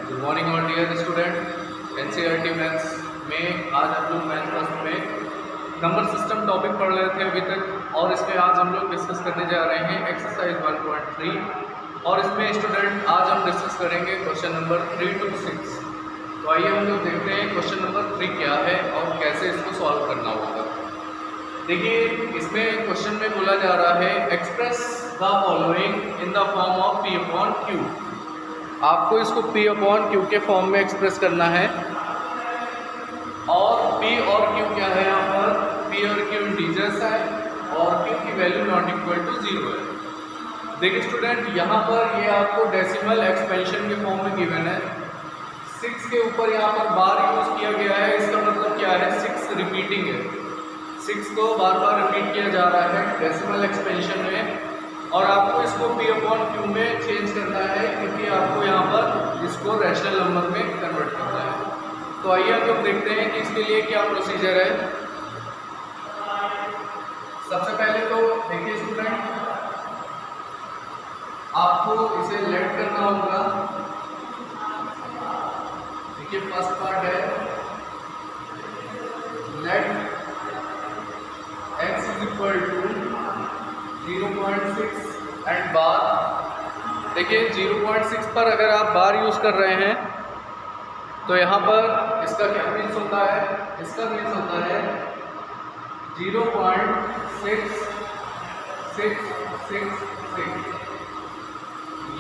Good morning और dear student. NCERT maths में आज हम लोग मैथ फर्स्ट में नंबर सिस्टम टॉपिक पढ़ रहे थे अभी तक, और इसमें आज हम लोग डिस्कस करने जा रहे हैं एक्सरसाइज 1.3। और इसमें स्टूडेंट आज हम डिस्कस करेंगे क्वेश्चन नंबर 3 to 6। तो आइए हम लोग देखते हैं क्वेश्चन नंबर 3 क्या है और कैसे इसको सॉल्व करना होगा। देखिए, इसमें क्वेश्चन में बोला जा रहा है express the following in the form of P upon Q। आपको इसको P अपॉन Q के फॉर्म में एक्सप्रेस करना है। और P और Q क्या है, यहाँ पर P और Q इंटीजर्स है और Q की वैल्यू नॉट इक्वल टू 0 है। देखिए स्टूडेंट, यहाँ पर ये आपको डेसिमल एक्सपेंशन के फॉर्म में गिवन है। 6 के ऊपर यहाँ पर बार यूज किया गया है, इसका मतलब क्या है, 6 रिपीटिंग है। 6 को बार बार रिपीट किया जा रहा है डेसिमल एक्सपेंशन में, और आपको इसको P अपॉन Q में चेंज करना है क्योंकि आपको यहाँ पर इसको रैशनल नंबर में कन्वर्ट करना है। तो आइए हम लोग देखते हैं कि इसके लिए क्या प्रोसीजर है। सबसे पहले तो देखिए स्टूडेंट, आपको इसे लेट करना होगा। देखिए फर्स्ट पार्ट है let x is equal to 0.6 and bar. देखिए 0.6 पर अगर आप बार यूज कर रहे हैं तो यहाँ पर इसका क्या मीन्स होता है, इसका मीन्स होता है 0.6666।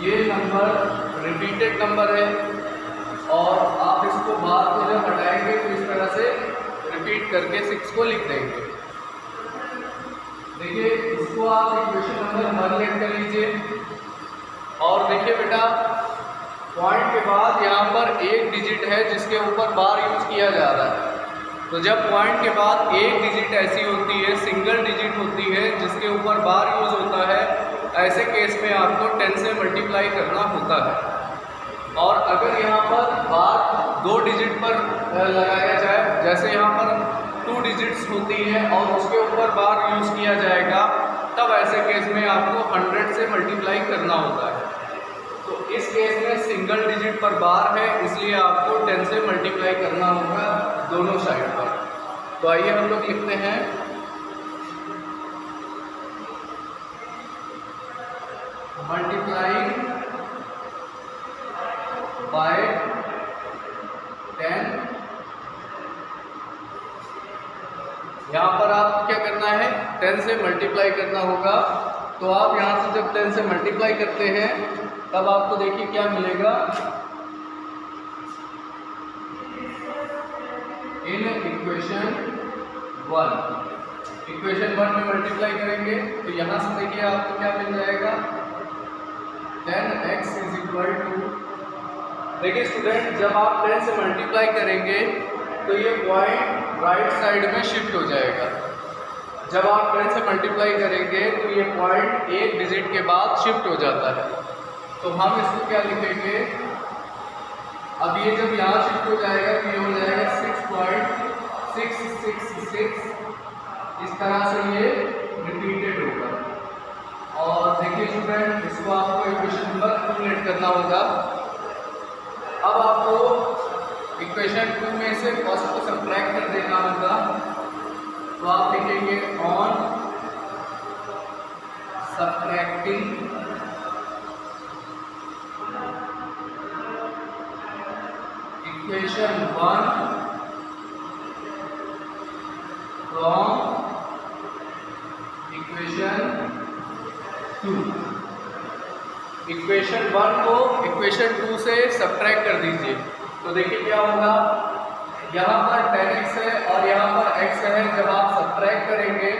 ये नंबर रिपीटेड नंबर है और आप इसको बार को जब हटाएंगे तो इस तरह से रिपीट करके 6 को लिख देंगे। देखिए इसको आप इक्वेशन नंबर 1 लेट कर लीजिए। और देखिए बेटा, पॉइंट के बाद यहाँ पर एक डिजिट है जिसके ऊपर बार यूज किया जा रहा है। तो जब पॉइंट के बाद एक डिजिट ऐसी होती है, सिंगल डिजिट होती है जिसके ऊपर बार यूज होता है, ऐसे केस में आपको 10 से मल्टीप्लाई करना होता है। और अगर यहाँ पर बार 2 डिजिट पर लगाया जाए, जैसे यहाँ पर 2 डिजिट्स होती हैं और उसके ऊपर बार यूज किया जाएगा, तब ऐसे केस में आपको 100 से मल्टीप्लाई करना होता है। तो इस केस में सिंगल डिजिट पर बार है, इसलिए आपको 10 से मल्टीप्लाई करना होगा दोनों साइड पर। तो आइए हम लोग लिखते हैं मल्टीप्लाई बाय 10। यहाँ पर आपको क्या करना है, 10 से मल्टीप्लाई करना होगा। तो आप यहाँ से जब 10 से मल्टीप्लाई करते हैं तब आपको देखिए क्या मिलेगा, इन इक्वेशन 1 में मल्टीप्लाई करेंगे तो यहाँ से देखिए आपको क्या मिल जाएगा, 10x इज इक्वल टू। देखिए स्टूडेंट, जब आप 10 से मल्टीप्लाई करेंगे तो ये पॉइंट राइट साइड में शिफ्ट हो जाएगा। जब आप 10 से मल्टीप्लाई करेंगे तो ये पॉइंट एक डिजिट के बाद शिफ्ट हो जाता है। तो हम इसको क्या लिखेंगे, अब ये जब यहाँ शिफ्ट हो जाएगा तो ये हो जाएगा 6.666। इस तरह से ये रिपीटेड होगा। और देखिए स्टूडेंट, इसको आपको इक्वेशन नंबर 2 लेट करना होगा। अब आपको इक्वेशन 2 में से फर्स्ट को सब्ट्रैक्ट कर देना होगा। तो आप लिखेंगे on subtracting equation 1 from equation 2। Equation 1 को इक्वेशन 2 से सब्ट्रैक्ट कर दीजिए। तो देखिए क्या होगा, यहाँ पर 10x है और यहाँ पर x है। जब आप सब्ट्रैक्ट करेंगे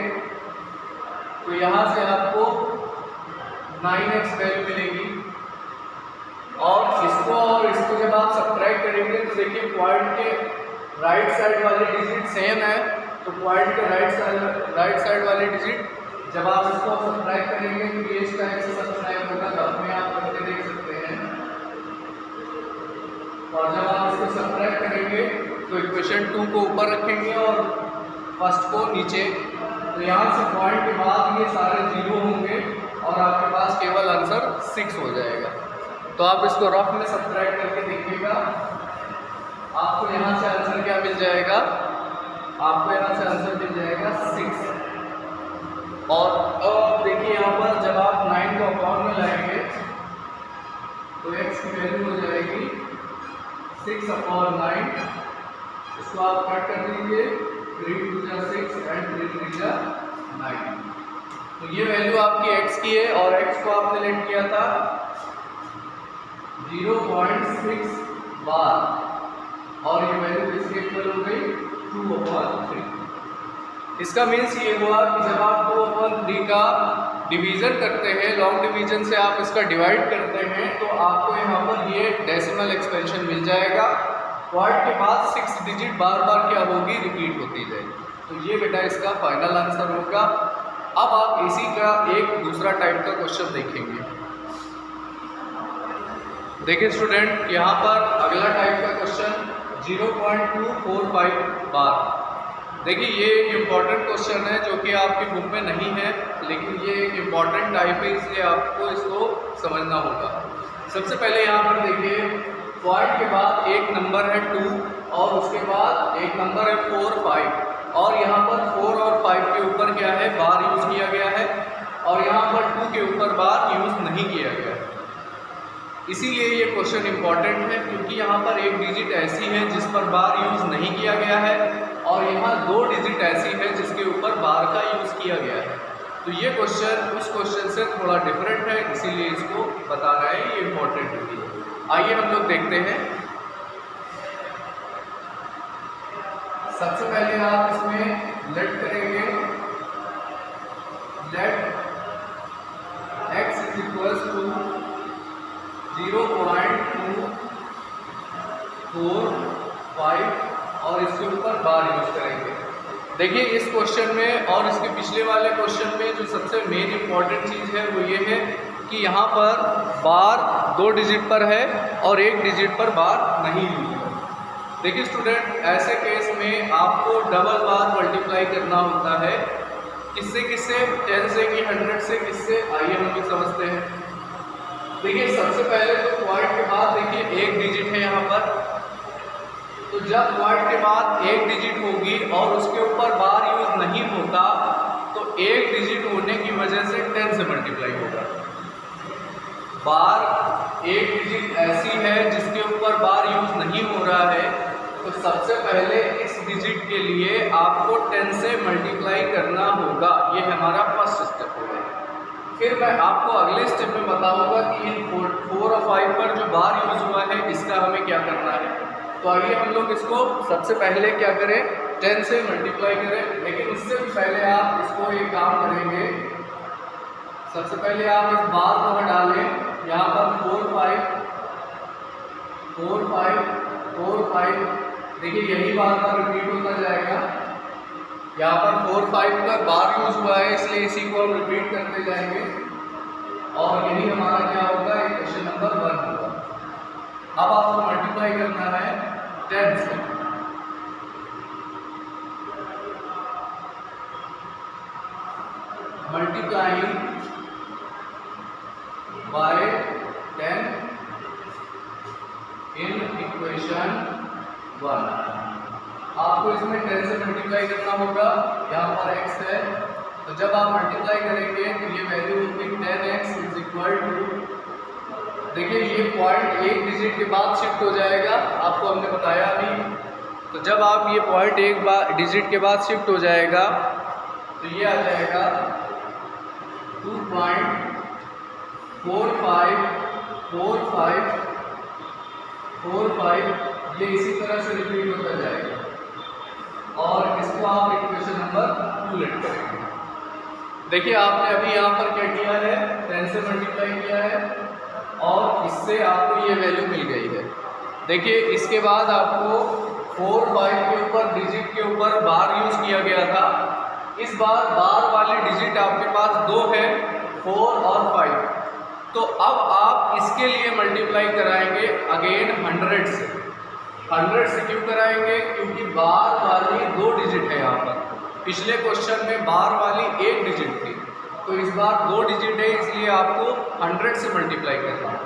तो यहाँ से आपको 9x वैल्यू मिलेगी। और इसको जब आप सब्ट्रैक्ट करेंगे तो देखिए पॉइंट के राइट साइड वाली डिजिट सेम है। तो पॉइंट के राइट साइड वाली डिजिट जब आप इसको सब्ट्रैक्ट करेंगे तो ये इसका x से सब्ट्रैक्ट होगा, तो में आप करके देख सकते हैं। और जब आप इसको सब्ट्रैक्ट करेंगे तो इक्वेशन 2 को ऊपर रखेंगे और फर्स्ट को नीचे। तो यहाँ से पॉइंट के बाद ये सारे 0 होंगे और आपके पास केवल आंसर 6 हो जाएगा। तो आप इसको रफ में सब्ट्रैक्ट करके देखिएगा, आपको यहाँ से आंसर क्या मिल जाएगा, आपको यहाँ से आंसर मिल जाएगा 6। और अब देखिए यहाँ पर जब आप 9 को अपॉन में लाएंगे तो x की वैल्यू हो जाएगी 6/9। इसको आप कट कर दीजिए, 3 × 2 = 6 एंड 3 × 3 = 9। तो ये वैल्यू आपकी x की है और x को आपने लेट किया था 0.6 बार और ये वैल्यू किसके इक्वल हो गई 2/3। इसका मीन्स ये हुआ कि जब आप 2/3 का डिवीज़न करते हैं, लॉन्ग डिवीज़न से आप इसका डिवाइड करते हैं, तो आपको यहाँ पर ये डेसिमल एक्सपेंशन मिल जाएगा। क्वार्ट के बाद 6 डिजिट बार बार क्या होगी, रिपीट होती जाएगी। तो ये बेटा इसका फाइनल आंसर होगा। अब आप इसी का एक दूसरा टाइप का क्वेश्चन देखेंगे। देखिए स्टूडेंट, यहाँ पर अगला टाइप का क्वेश्चन 0.245 बार। देखिए ये एक इम्पॉर्टेंट क्वेश्चन है जो कि आपकी बुक में नहीं है, लेकिन ये एक इम्पॉर्टेंट टाइप है, इसलिए आपको इसको समझना होगा। सबसे पहले यहाँ पर देखिए, पॉइंट के बाद एक नंबर है 2 और उसके बाद एक नंबर है 4, 5 और यहाँ पर 4 और 5 के ऊपर क्या है, बार यूज़ किया गया है और यहाँ पर 2 के ऊपर बार यूज़ नहीं किया गया है। इसीलिए ये क्वेश्चन इम्पॉर्टेंट है, क्योंकि यहाँ पर एक डिजिट ऐसी है जिस पर बार यूज़ नहीं किया गया है और यहाँ 2 डिजिट ऐसी है जिसके ऊपर बार का यूज़ किया गया है। तो ये क्वेश्चन उस क्वेश्चन से थोड़ा डिफरेंट है, इसीलिए इसको बता रहे हैं, ये इम्पॉर्टेंट है। आइए हम लोग देखते हैं। सबसे पहले आप इसमें लेट करेंगे, लेट x = 0.245 और इसके ऊपर बार यूज करेंगे। देखिए इस क्वेश्चन में और इसके पिछले वाले क्वेश्चन में जो सबसे मेन इंपॉर्टेंट चीज़ है वो ये है कि यहाँ पर बार 2 डिजिट पर है और 1 डिजिट पर बार नहीं यूज है। देखिए स्टूडेंट, ऐसे केस में आपको डबल बार मल्टीप्लाई करना होता है। किससे किससे, 10 से कि 100 से, किससे, आइए हम लोग समझते हैं। देखिए सबसे पहले तो पॉइंट के बाद देखिए 1 डिजिट है यहाँ पर, तो जब पॉइंट के बाद 1 डिजिट होगी और उसके ऊपर बार यूज नहीं होता तो 1 डिजिट होने की वजह से 10 से मल्टीप्लाई होगा। बार 1 डिजिट ऐसी है जिसके ऊपर बार यूज नहीं हो रहा है, तो सबसे पहले इस डिजिट के लिए आपको 10 से मल्टीप्लाई करना होगा। ये हमारा फर्स्ट स्टेप होगा। फिर मैं आपको अगले स्टेप में बताऊंगा कि इन 4 और 5 पर जो बार यूज हुआ है इसका हमें क्या करना है। तो आइए हम लोग इसको सबसे पहले क्या करें, 10 से मल्टीप्लाई करें। लेकिन उससे भी पहले आप इसको एक काम करेंगे। सबसे पहले आप इस बार को हटा लें। यहाँ पर 4, 5 देखिए यही बार बार रिपीट होता जाएगा। यहाँ पर 4, 5 का बार यूज हुआ है, इसलिए इसी को हम रिपीट करते जाएंगे और यही हमारा क्या होगा, इक्वेशन नंबर 1 होगा। अब आपको मल्टीप्लाई करना है 10 से। Multiplying by 10 in equation 1। आपको इसमें 10 से मल्टीप्लाई करना होगा। यहाँ पर x है, तो जब आप मल्टीप्लाई करेंगे तो ये वैल्यू होगी 10x = देखिए ये पॉइंट 1 डिजिट के बाद शिफ्ट हो जाएगा, आपको हमने बताया अभी। तो जब आप ये पॉइंट 1 डिजिट के बाद शिफ्ट हो जाएगा तो ये आ जाएगा 2.4545, ये इसी तरह से रिपीट होता जाएगा और इसको आप इक्वेशन नंबर 2 लेट करेंगे। देखिए आपने अभी यहाँ पर क्या किया है, 10 से मल्टीप्लाई किया है और इससे आपको ये वैल्यू मिल गई है। देखिए इसके बाद आपको 4, 5 के ऊपर डिजिट के ऊपर बार यूज किया गया था। इस बार बार वाली डिजिट आपके पास 2 है, 4 और 5। तो अब आप इसके लिए मल्टीप्लाई कराएंगे अगेन 100 से। 100 से क्यों कराएंगे, क्योंकि बार वाली 2 डिजिट है यहाँ पर। पिछले क्वेश्चन में बार वाली 1 डिजिट थी, तो इस बार 2 डिजिट है, इसलिए आपको 100 से मल्टीप्लाई करना है।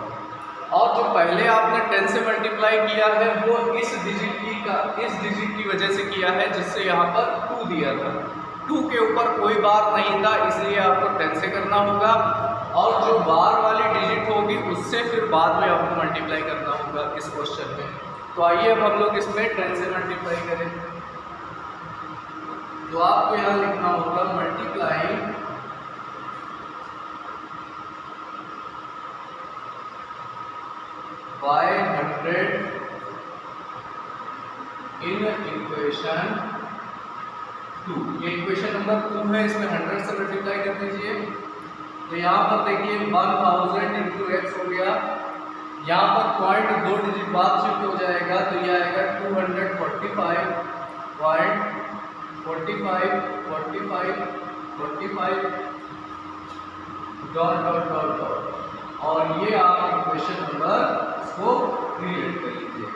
और जो पहले आपने 10 से मल्टीप्लाई किया है वो इस डिजिट की वजह से किया है, जिससे यहाँ पर 2 दिया था। 2 के ऊपर कोई बार नहीं था, इसलिए आपको 10 से करना होगा, और जो बार वाली डिजिट होगी उससे फिर बाद में आपको मल्टीप्लाई करना होगा इस क्वेश्चन में। तो आइए अब हम लोग इसमें 10 से मल्टीप्लाई करें। तो आपको यहाँ लिखना होगा मल्टीप्लाई बाय 100 इन इक्वेशन 2। ये इक्वेशन नंबर 2 है, इसमें 100 से मल्टीप्लाई कर दीजिए। तो यहाँ पर देखिए 1000 इंटू एक्स हो गया, यहाँ पर पॉइंट 2 डिजिट बाद शिफ्ट हो जाएगा, तो ये आएगा 245.45 डॉट डॉट डॉट डॉट, और ये आप इक्वेशन नंबर को क्रिएट कर लीजिए।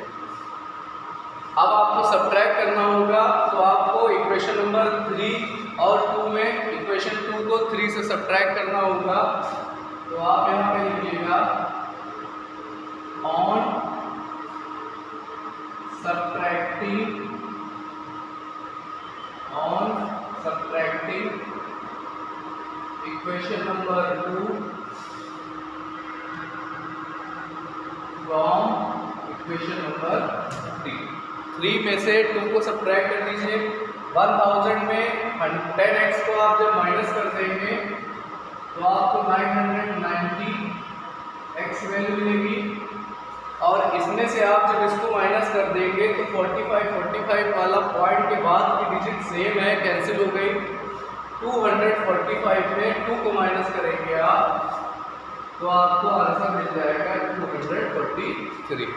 अब आपको सब्ट्रैक्ट करना होगा, तो आपको इक्वेशन नंबर 3 और 2 में इक्वेशन 2 को 3 से सब्ट्रैक्ट करना होगा। तो आप यहाँ पे लिखिएगा on subtracting equation number 2 from equation number 3 में से 2 को सब्ट्रैक्ट कर दीजिए। 1000 में 10x को आप जब माइनस कर देंगे तो आपको 990 x वैल्यू मिलेगी, और इसमें से आप जब इसको माइनस कर देंगे तो 45 वाला पॉइंट के बाद की डिजिट सेम है, कैंसिल हो गई। 245 में 2 को माइनस करेंगे आप, तो आपको आंसर मिल जाएगा 243।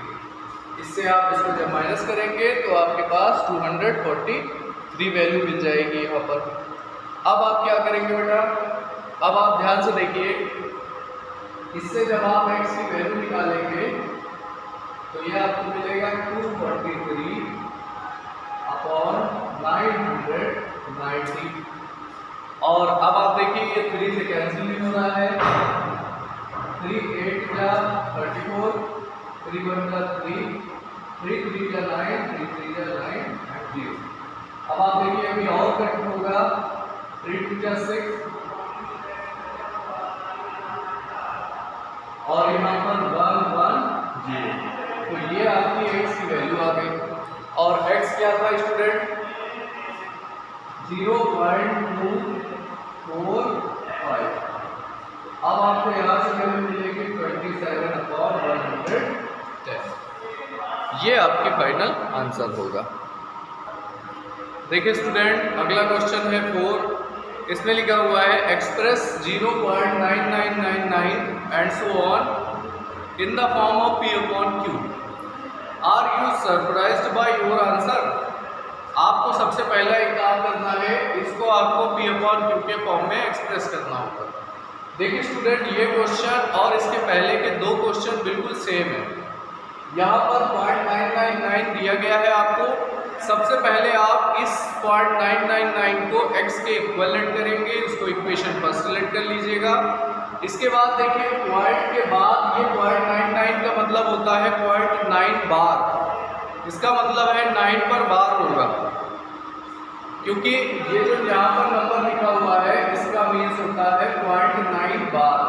इससे आप इसको जब माइनस करेंगे तो आपके पास 243 वैल्यू मिल जाएगी यहाँ पर। अब आप क्या करेंगे बेटा, अब आप ध्यान से देखिए, इससे जब आप x की वैल्यू निकालेंगे तो ये आपको मिलेगा 243 अपॉन 990, और अब आप देखिए ये 3 से कैंसिल नहीं हो रहा है। 3 8 का 34, 3 1 का 3, 3 3 का 9, 3 3 का 9 and 0। अब आप देखिए अभी और कट होगा, 3 2 का 6, और यहाँ पर 1 1 0। तो ये आपकी x की वैल्यू आ गई, और x क्या था स्टूडेंट, 0.245। अब आपको यहाँ से वैल्यू मिलेगी 27/110। ये आपकी फाइनल आंसर होगा। देखिए स्टूडेंट, अगला क्वेश्चन है 4। इसमें लिखा हुआ है express 0.9999 and so on in the form of P upon Q। Are you surprised by your answer. आपको सबसे पहला एक काम करना है, इसको आपको P upon Q के फॉर्म में एक्सप्रेस करना होगा। देखिए स्टूडेंट, ये क्वेश्चन और इसके पहले के 2 क्वेश्चन बिल्कुल सेम है। यहाँ पर 0.999 दिया गया है आपको। सबसे पहले आप इस 0.999 को x के इक्विवेलेंट करेंगे, उसको इक्वेशन फर्स्ट सेलेक्ट कर लीजिएगा। इसके बाद देखिए पॉइंट के बाद ये 0.99 का मतलब होता है 0.9 बार, इसका मतलब है 9 पर बार होगा, क्योंकि ये जो यहाँ पर नंबर लिखा हुआ है इसका मीन्स होता है 0.9 बार।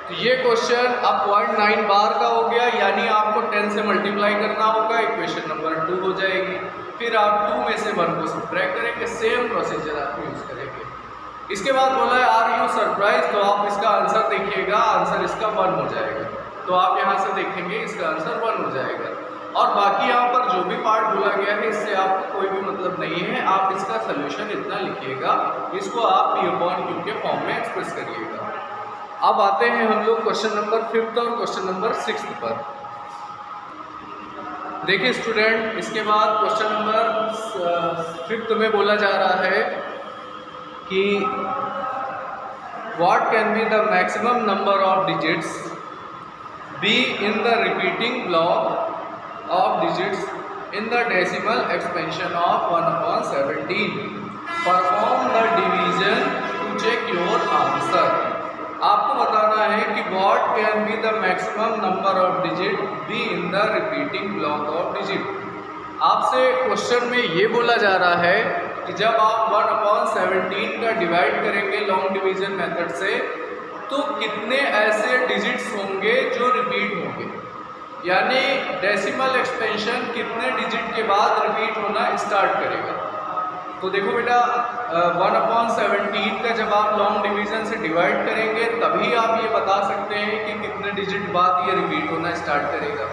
तो ये क्वेश्चन अब 0.9 बार का हो गया, यानी आपको 10 से मल्टीप्लाई करना होगा, इक्वेशन नंबर 2 हो जाएगी। फिर आप 2 में से 1 को सब्ट्रैक्ट करेंगे, सेम प्रोसीजर आप यूज़ करेंगे। इसके बाद बोला है आर यू सरप्राइज, तो आप इसका आंसर देखिएगा, आंसर इसका 1 हो जाएगा। तो आप यहाँ से देखेंगे इसका आंसर 1 हो जाएगा। और बाकी यहाँ पर जो भी पार्ट बोला गया है इससे आपको कोई भी मतलब नहीं है, आप इसका सोल्यूशन इतना लिखिएगा, इसको आप P upon Q के फॉर्म में एक्सप्रेस करिएगा। अब आते हैं हम लोग क्वेश्चन नंबर 5 और क्वेश्चन नंबर 6 पर। देखिए स्टूडेंट, इसके बाद क्वेश्चन नंबर 5 में बोला जा रहा है कि what can be the maximum number of digits be in the repeating block of digits in the decimal expansion of 1/17. Perform the division to check your answer. आपको बताना है कि what can be the maximum number of digit be in the repeating block of digit. आपसे question में ये बोला जा रहा है कि जब आप 1/17 का डिवाइड करेंगे लॉन्ग डिवीजन मेथड से तो कितने ऐसे डिजिट्स होंगे जो रिपीट होंगे, यानी डेसिमल एक्सपेंशन कितने डिजिट के बाद रिपीट होना स्टार्ट करेगा। तो देखो बेटा 1/17 का जब आप लॉन्ग डिवीजन से डिवाइड करेंगे तभी आप ये बता सकते हैं कि कितने डिजिट बाद ये रिपीट होना स्टार्ट करेगा।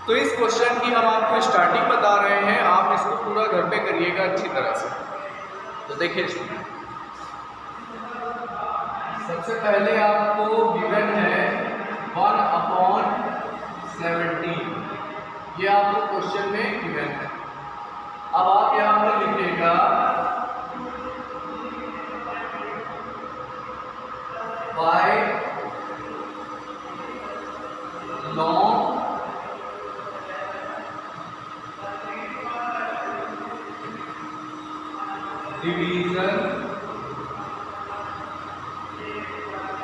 तो इस क्वेश्चन की हम आपको स्टार्टिंग बता रहे हैं, आप इसको पूरा घर पे करिएगा अच्छी तरह से। तो देखिए सबसे पहले आपको गिवन है 1/17, ये आपको क्वेश्चन में गिवन है। अब आप यहाँ पर लिखिएगा by long division,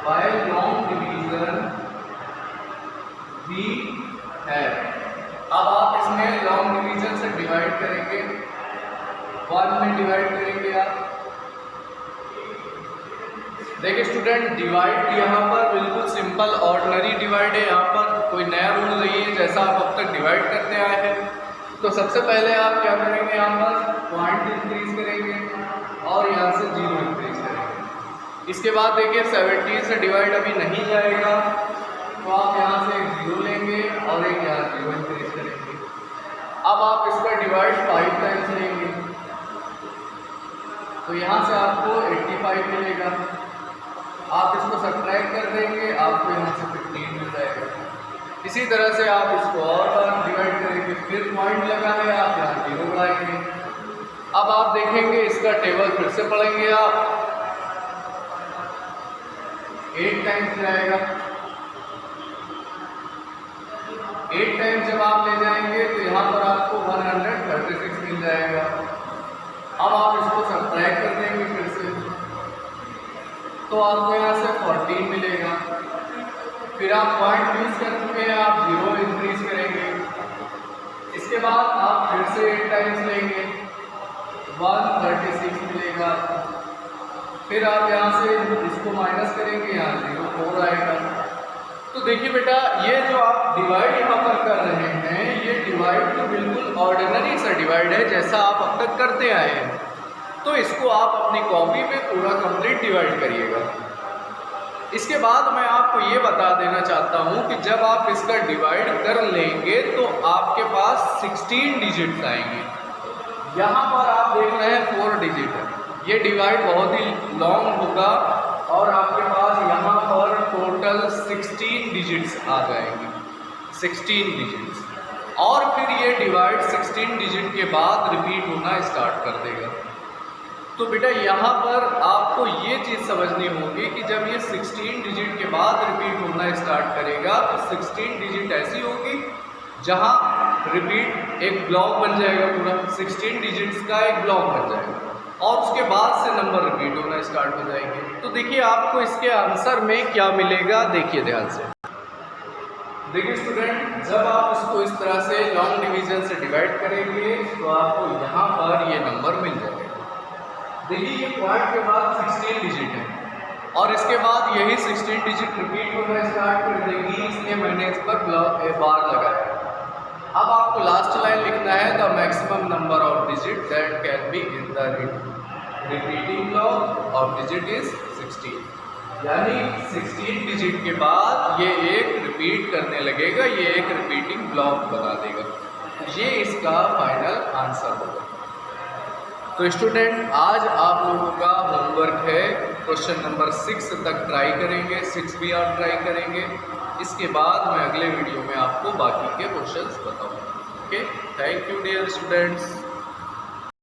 by long division भी है। अब आप इसमें लॉन्ग डिवीजन से डिवाइड करेंगे, 1 में डिवाइड करेंगे आप। देखिए स्टूडेंट डिवाइड यहाँ पर बिल्कुल सिंपल ऑर्डिनरी डिवाइड है, यहाँ पर कोई नया रूल नहीं है, जैसा आप अब तक डिवाइड करते आए हैं। तो सबसे पहले आप क्या करेंगे, यहाँ पर पॉइंट इंक्रीज करेंगे और यहाँ से 0 इंक्रीज करेंगे। इसके बाद देखिए 17 से डिवाइड अभी नहीं जाएगा, तो आप यहाँ से एक 0 लेंगे और एक यहाँ 0 इंक्रीज करेंगे। अब आप इसका डिवाइड 5 टाइम्स लेंगे, तो यहाँ से आपको 85 मिलेगा। आप इसको सब्ट्रैक्ट कर देंगे, आपको यहाँ से 15 मिल जाएगा। इसी तरह से आप इसको और बार डिवाइड करेंगे, फिर पॉइंट लगा है आप यहाँ 0 बढ़ाएंगे। अब आप देखेंगे इसका टेबल फिर से पढ़ेंगे आप, 8 टाइम्स जाएगा। 8 टाइम्स जब आप ले जाएंगे तो यहाँ पर आपको 136 मिल जाएगा। अब आप इसको सब्ट्रैक्ट कर देंगे फिर से, तो आपको यहाँ से 14 मिलेगा। फिर आप पॉइंट यूज कर चुके हैं, आप 0 इंक्रीज करेंगे। इसके बाद आप फिर से 8 टाइम्स लेंगे, 136 मिलेगा। फिर आप यहाँ से इसको माइनस करेंगे, यहाँ 0 आएगा। तो देखिए बेटा ये जो आप डिवाइड यहाँ पर कर रहे हैं, ये डिवाइड तो बिल्कुल ऑर्डिनरी सा डिवाइड है जैसा आप अब तक करते आए हैं। तो इसको आप अपनी कॉपी पे पूरा कंप्लीट डिवाइड करिएगा। इसके बाद मैं आपको ये बता देना चाहता हूँ कि जब आप इसका डिवाइड कर लेंगे तो आपके पास 16 डिजिट्स आएंगे। यहाँ पर आप देख रहे हैं 4 डिजिट है, ये डिवाइड बहुत ही लॉन्ग होगा और आपके पास यहाँ पर टोटल 16 डिजिट्स आ जाएंगे, 16 डिजिट्स। और फिर ये डिवाइड 16 डिजिट के बाद रिपीट होना स्टार्ट कर देगा। तो बेटा यहाँ पर आपको ये चीज़ समझनी होगी कि जब ये 16 डिजिट के बाद रिपीट होना स्टार्ट करेगा तो 16 डिजिट ऐसी होगी जहाँ रिपीट एक ब्लॉक बन जाएगा, पूरा 16 डिजिट्स का एक ब्लॉक बन जाएगा और उसके बाद से नंबर रिपीट होना स्टार्ट हो जाएंगे। तो देखिए आपको इसके आंसर में क्या मिलेगा, देखिए ध्यान से। देखिए स्टूडेंट जब आप इसको इस तरह से लॉन्ग डिवीजन से डिवाइड करेंगे तो आपको यहाँ पर ये नंबर मिल जाएगा। देखिए ये पॉइंट के बाद 16 डिजिट है और इसके बाद यही 16 डिजिट रिपीट होना स्टार्ट कर देगी, इसलिए मैंने इस पर बार लगाया। अब आपको लास्ट लाइन लिखना है the maximum number of digit that can be in the repeating block of digit is 16, यानी 16 डिजिट के बाद ये एक रिपीट करने लगेगा, ये एक रिपीटिंग ब्लॉक बना देगा। ये इसका फाइनल आंसर होगा। तो स्टूडेंट आज आप लोगों का होमवर्क है क्वेश्चन नंबर 6 तक ट्राई करेंगे, 6 भी आप ट्राई करेंगे। इसके बाद मैं अगले वीडियो में आपको बाकी के क्वेश्चंस बताऊंगा। Okay, thank you dear students.